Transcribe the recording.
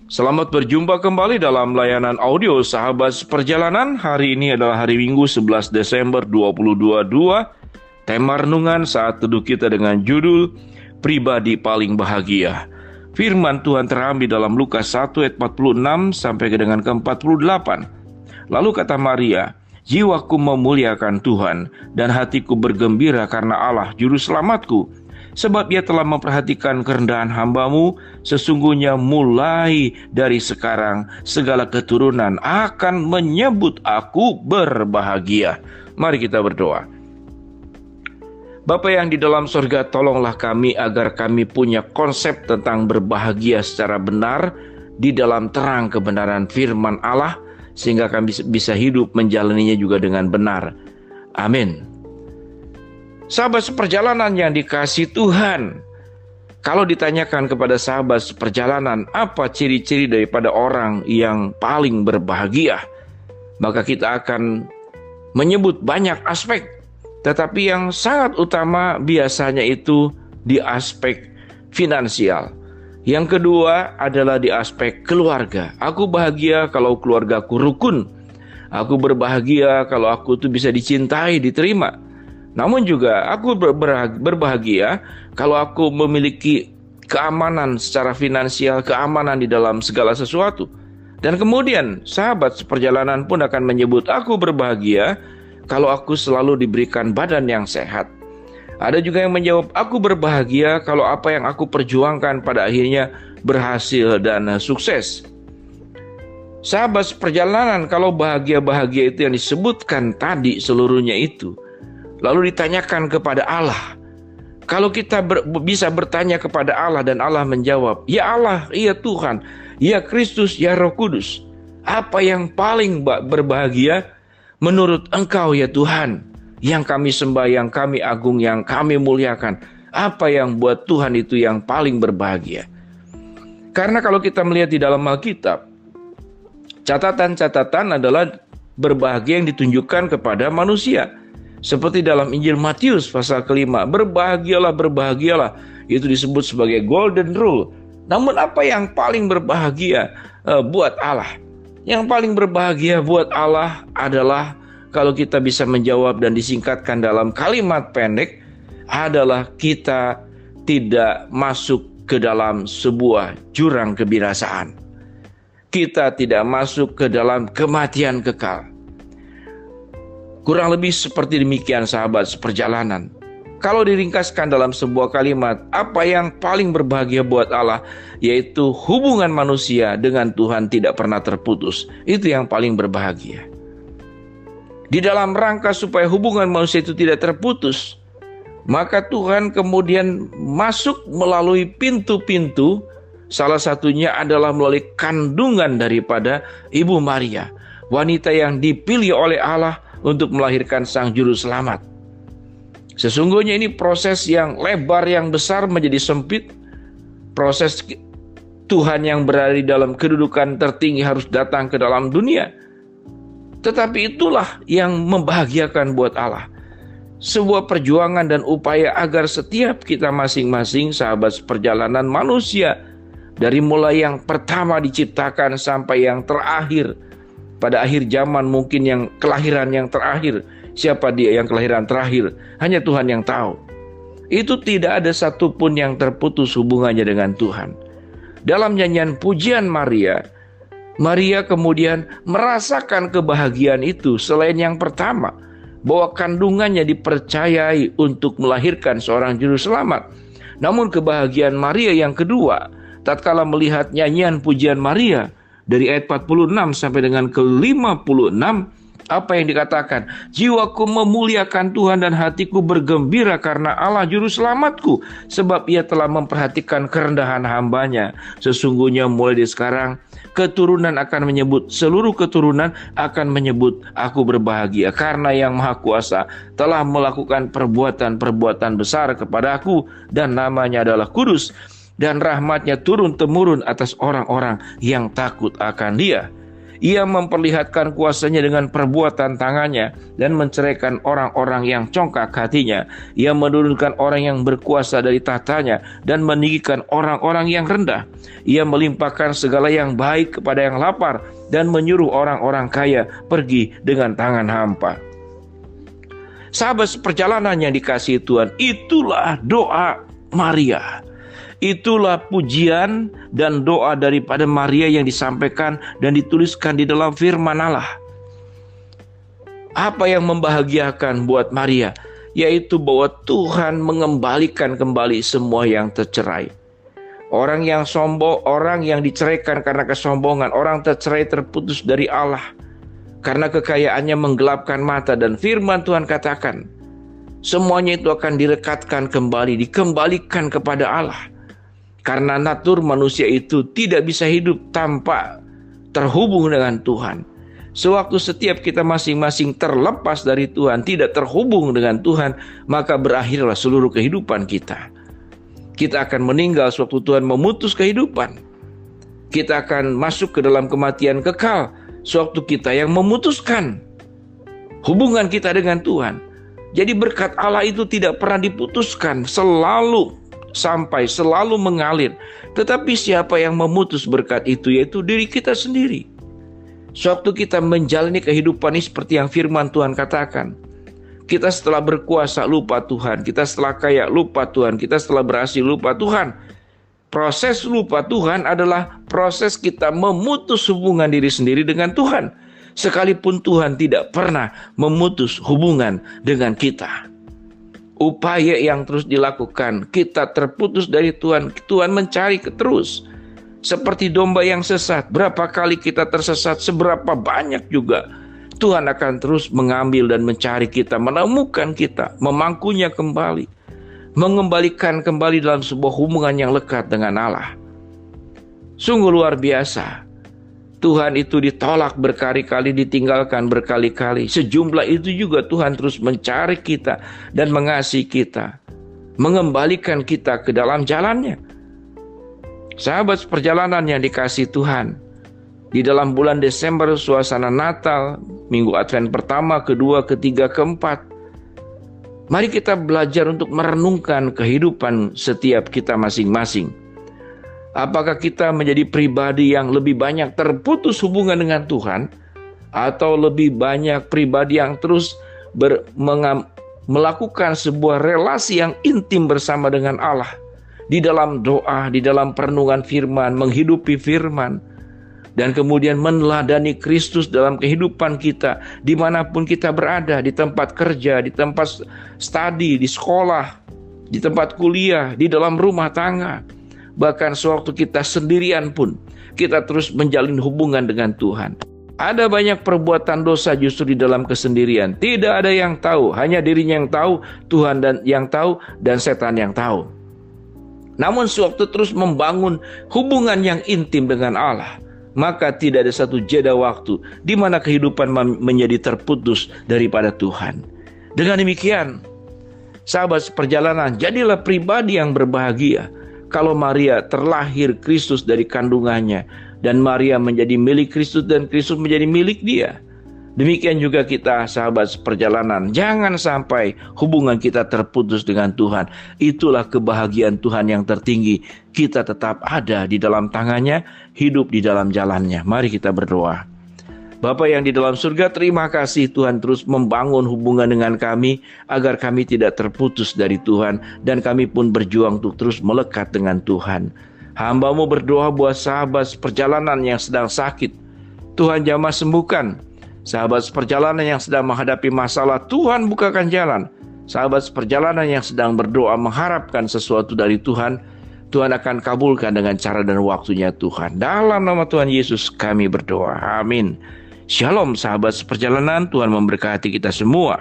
Selamat berjumpa kembali dalam layanan audio Sahabat Seperjalanan. Hari ini adalah hari Minggu 11 Desember 2022. Tema renungan saat teduh kita dengan judul Pribadi Paling Bahagia. Firman Tuhan terambil dalam Lukas 1 ayat 46 sampai dengan ke-48. Lalu kata Maria, "Jiwaku memuliakan Tuhan dan hatiku bergembira karena Allah Juru Selamatku. Sebab Ia telah memperhatikan kerendahan hamba-Mu, sesungguhnya mulai dari sekarang segala keturunan akan menyebut aku berbahagia." Mari kita berdoa. Bapa yang di dalam sorga, tolonglah kami agar kami punya konsep tentang berbahagia secara benar di dalam terang kebenaran firman Allah, sehingga kami bisa hidup menjalaninya juga dengan benar. Amin. Sahabat seperjalanan yang dikasihi Tuhan, kalau ditanyakan kepada sahabat seperjalanan apa ciri-ciri daripada orang yang paling berbahagia, maka kita akan menyebut banyak aspek, tetapi yang sangat utama biasanya itu di aspek finansial. Yang kedua adalah di aspek keluarga. Aku bahagia kalau keluargaku rukun. Aku berbahagia kalau aku tuh bisa dicintai, diterima. Namun juga aku berbahagia kalau aku memiliki keamanan secara finansial, keamanan di dalam segala sesuatu. Dan kemudian sahabat seperjalanan pun akan menyebut aku berbahagia kalau aku selalu diberikan badan yang sehat. Ada juga yang menjawab aku berbahagia kalau apa yang aku perjuangkan pada akhirnya berhasil dan sukses. Sahabat seperjalanan, kalau bahagia-bahagia itu yang disebutkan tadi seluruhnya itu, lalu ditanyakan kepada Allah. Kalau kita bisa bertanya kepada Allah dan Allah menjawab, "Ya Allah, ya Tuhan, ya Kristus, ya Roh Kudus, apa yang paling berbahagia menurut Engkau ya Tuhan, yang kami sembah, yang kami agung, yang kami muliakan? Apa yang buat Tuhan itu yang paling berbahagia?" Karena kalau kita melihat di dalam Alkitab, catatan-catatan adalah berbahagia yang ditunjukkan kepada manusia. Seperti dalam Injil Matius pasal ke-5, berbahagialah, berbahagialah. Itu disebut sebagai golden rule. Namun apa yang paling berbahagia buat Allah? Yang paling berbahagia buat Allah adalah kalau kita bisa menjawab dan disingkatkan dalam kalimat pendek, adalah kita tidak masuk ke dalam sebuah jurang kebinasaan. Kita tidak masuk ke dalam kematian kekal. Kurang lebih seperti demikian sahabat seperjalanan. Kalau diringkaskan dalam sebuah kalimat, apa yang paling berbahagia buat Allah? Yaitu hubungan manusia dengan Tuhan tidak pernah terputus. Itu yang paling berbahagia. Di dalam rangka supaya hubungan manusia itu tidak terputus, maka Tuhan kemudian masuk melalui pintu-pintu. Salah satunya adalah melalui kandungan daripada Ibu Maria, wanita yang dipilih oleh Allah untuk melahirkan Sang Juru Selamat. Sesungguhnya ini proses yang lebar, yang besar menjadi sempit. Proses Tuhan yang berada di dalam kedudukan tertinggi harus datang ke dalam dunia. Tetapi itulah yang membahagiakan buat Allah. Sebuah perjuangan dan upaya agar setiap kita masing-masing sahabat seperjalanan manusia, dari mulai yang pertama diciptakan sampai yang terakhir, pada akhir zaman mungkin yang kelahiran yang terakhir. Siapa dia yang kelahiran terakhir? Hanya Tuhan yang tahu. Itu tidak ada satupun yang terputus hubungannya dengan Tuhan. Dalam nyanyian pujian Maria, Maria kemudian merasakan kebahagiaan itu selain yang pertama, bahwa kandungannya dipercayai untuk melahirkan seorang juru selamat. Namun kebahagiaan Maria yang kedua, tatkala melihat nyanyian pujian Maria, dari ayat 46 sampai dengan ke-56, apa yang dikatakan? "Jiwaku memuliakan Tuhan dan hatiku bergembira karena Allah Juru Selamatku. Sebab Ia telah memperhatikan kerendahan hamba-Nya. Sesungguhnya mulai dari sekarang keturunan akan menyebut, seluruh keturunan akan menyebut aku berbahagia. Karena Yang Maha Kuasa telah melakukan perbuatan-perbuatan besar kepada aku, dan namanya adalah kudus. Dan rahmat-Nya turun-temurun atas orang-orang yang takut akan Dia." Ia memperlihatkan kuasanya dengan perbuatan tangannya dan menceraikan orang-orang yang congkak hatinya. Ia menurunkan orang yang berkuasa dari tahtanya dan meninggikan orang-orang yang rendah. Ia melimpahkan segala yang baik kepada yang lapar dan menyuruh orang-orang kaya pergi dengan tangan hampa. Sahabat seperjalanan yang dikasihi Tuhan, itulah doa Maria. Itulah pujian dan doa daripada Maria yang disampaikan dan dituliskan di dalam firman Allah. Apa yang membahagiakan buat Maria? Yaitu bahwa Tuhan mengembalikan kembali semua yang tercerai. Orang yang sombong, orang yang diceraikan karena kesombongan, orang tercerai terputus dari Allah karena kekayaannya menggelapkan mata, dan firman Tuhan katakan, semuanya itu akan direkatkan kembali, dikembalikan kepada Allah. Karena natur manusia itu tidak bisa hidup tanpa terhubung dengan Tuhan. Sewaktu setiap kita masing-masing terlepas dari Tuhan, tidak terhubung dengan Tuhan, maka berakhirlah seluruh kehidupan kita. Kita akan meninggal sewaktu Tuhan memutus kehidupan. Kita akan masuk ke dalam kematian kekal sewaktu kita yang memutuskan hubungan kita dengan Tuhan. Jadi berkat Allah itu tidak pernah diputuskan, selalu sampai, selalu mengalir. Tetapi siapa yang memutus berkat itu? Yaitu diri kita sendiri. Sewaktu kita menjalani kehidupan ini seperti yang firman Tuhan katakan, kita setelah berkuasa lupa Tuhan, kita setelah kaya lupa Tuhan, kita setelah berhasil lupa Tuhan. Proses lupa Tuhan adalah proses kita memutus hubungan diri sendiri dengan Tuhan, sekalipun Tuhan tidak pernah memutus hubungan dengan kita. Upaya yang terus dilakukan, kita terputus dari Tuhan, Tuhan mencari terus. Seperti domba yang sesat, berapa kali kita tersesat, seberapa banyak juga Tuhan akan terus mengambil dan mencari kita, menemukan kita, memangkunya kembali, mengembalikan kembali dalam sebuah hubungan yang lekat dengan Allah. Sungguh luar biasa. Tuhan itu ditolak berkali-kali, ditinggalkan berkali-kali. Sejumlah itu juga Tuhan terus mencari kita dan mengasihi kita, mengembalikan kita ke dalam jalannya. Sahabat seperjalanan yang dikasihi Tuhan, di dalam bulan Desember, suasana Natal, Minggu Advent pertama, kedua, ketiga, keempat, mari kita belajar untuk merenungkan kehidupan setiap kita masing-masing. Apakah kita menjadi pribadi yang lebih banyak terputus hubungan dengan Tuhan, atau lebih banyak pribadi yang terus melakukan sebuah relasi yang intim bersama dengan Allah, di dalam doa, di dalam perenungan firman, menghidupi firman, dan kemudian meneladani Kristus dalam kehidupan kita, dimanapun kita berada, di tempat kerja, di tempat studi, di sekolah, di tempat kuliah, di dalam rumah tangga. Bahkan sewaktu kita sendirian pun, kita terus menjalin hubungan dengan Tuhan. Ada banyak perbuatan dosa justru di dalam kesendirian. Tidak ada yang tahu, hanya dirinya yang tahu, Tuhan dan yang tahu, dan setan yang tahu. Namun sewaktu terus membangun hubungan yang intim dengan Allah, maka tidak ada satu jeda waktu di mana kehidupan menjadi terputus daripada Tuhan. Dengan demikian, sahabat seperjalanan, jadilah pribadi yang berbahagia. Kalau Maria terlahir Kristus dari kandungannya, dan Maria menjadi milik Kristus dan Kristus menjadi milik dia. Demikian juga kita, sahabat seperjalanan, jangan sampai hubungan kita terputus dengan Tuhan. Itulah kebahagiaan Tuhan yang tertinggi. Kita tetap ada di dalam tangannya, hidup di dalam jalannya. Mari kita berdoa. Bapa yang di dalam surga, terima kasih Tuhan terus membangun hubungan dengan kami, agar kami tidak terputus dari Tuhan, dan kami pun berjuang untuk terus melekat dengan Tuhan. Hamba-Mu berdoa buat sahabat seperjalanan yang sedang sakit, Tuhan jamah sembuhkan. Sahabat seperjalanan yang sedang menghadapi masalah, Tuhan bukakan jalan. Sahabat seperjalanan yang sedang berdoa mengharapkan sesuatu dari Tuhan, Tuhan akan kabulkan dengan cara dan waktunya Tuhan. Dalam nama Tuhan Yesus kami berdoa. Amin. Shalom sahabat seperjalanan, Tuhan memberkati kita semua.